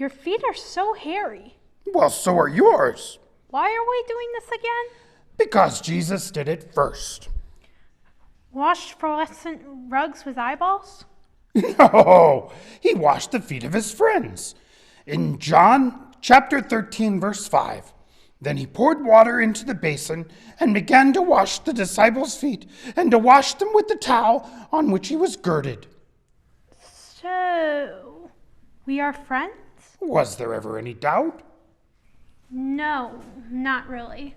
Your feet are so hairy. Well, so are yours. Why are we doing this again? Because Jesus did it first. Washed fluorescent rugs with eyeballs? No, he washed the feet of his friends. In John chapter 13, verse 5, then he poured water into the basin and began to wash the disciples' feet and to wash them with the towel on which he was girded. So, we are friends? Was there ever any doubt? No, not really.